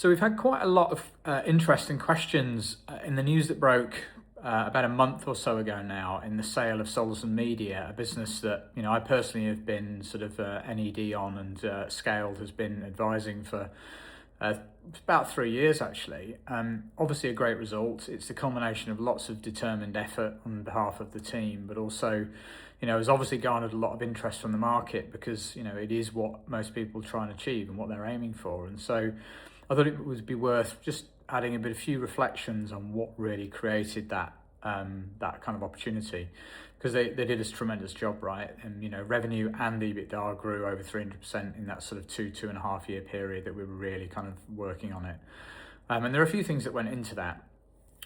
So we've had quite a lot of interesting questions in the news that broke about a month or so ago now in the sale of Saulderson Media, a business that I personally have been sort of NED on and scaled, has been advising for about 3 years actually. Obviously a great result. It's the culmination of lots of determined effort on behalf of the team, but also has obviously garnered a lot of interest from the market because it is what most people try and achieve and what they're aiming for. And so I thought it would be worth just adding a few reflections on what really created that that kind of opportunity, because they did a tremendous job, right? And revenue and EBITDA grew over 300% in that sort of 2.5 year period that we were really kind of working on it. And there are a few things that went into that.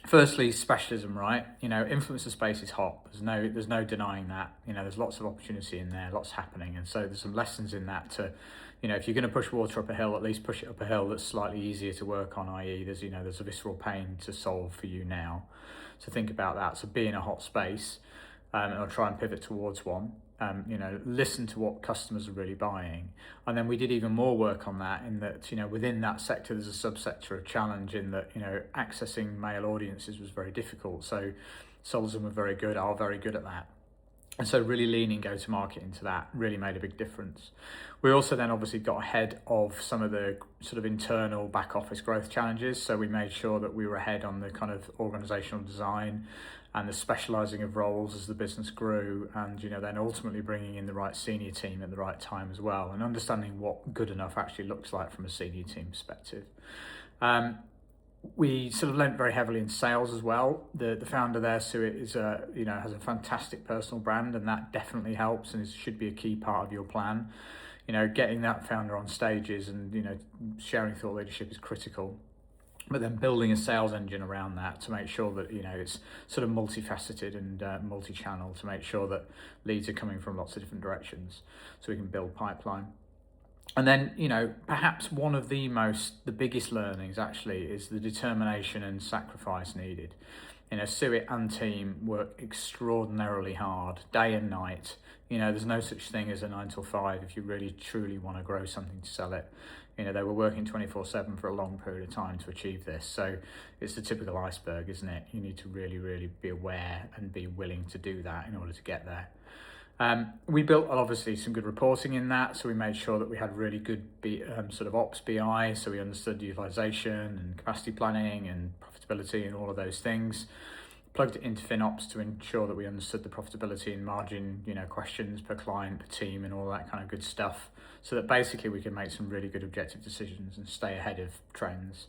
Firstly, specialism, right? Influencer space is hot. There's no denying that. There's lots of opportunity in there, lots happening, and so there's some lessons in that to, if you're going to push water up a hill, at least push it up a hill that's slightly easier to work on. I.e., there's a visceral pain to solve for you now. So think about that. So be in a hot space, and I'll try and pivot towards one. Listen to what customers are really buying. And then we did even more work on that in that, within that sector, there's a subsector of challenge in that, accessing male audiences was very difficult. So Saulderson were very good, are very good at that. And so really leaning go-to-market into that really made a big difference. We also then obviously got ahead of some of the sort of internal back office growth challenges. So we made sure that we were ahead on the kind of organizational design and the specializing of roles as the business grew, and then ultimately bringing in the right senior team at the right time as well, and understanding what good enough actually looks like from a senior team perspective. We sort of lent very heavily in sales as well. The founder there, Suit, is has a fantastic personal brand, and that definitely helps and should be a key part of your plan. Getting that founder on stages and sharing thought leadership is critical. But then building a sales engine around that to make sure that it's sort of multifaceted and multi-channel, to make sure that leads are coming from lots of different directions, so we can build pipeline. And then perhaps one of the biggest learnings actually is the determination and sacrifice needed. Suit and team work extraordinarily hard, day and night. There's no such thing as a 9 till 5 if you really truly want to grow something to sell it. They were working 24/7 for a long period of time to achieve this. So it's the typical iceberg, isn't it? You need to really, really be aware and be willing to do that in order to get there. We built obviously some good reporting in that, so we made sure that we had really good sort of ops BI, so we understood utilization and capacity planning and profitability and all of those things. Plugged it into FinOps to ensure that we understood the profitability and margin, questions per client, per team, and all that kind of good stuff, so that basically we can make some really good objective decisions and stay ahead of trends.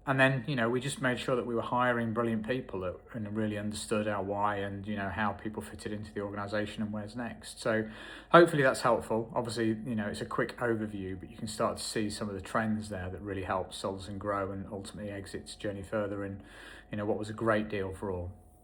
And then, we just made sure that we were hiring brilliant people that really understood our why and, how people fitted into the organisation and where's next. So hopefully that's helpful. Obviously, it's a quick overview, but you can start to see some of the trends there that really help Saulderson grow and ultimately exit its journey further in, what was a great deal for all.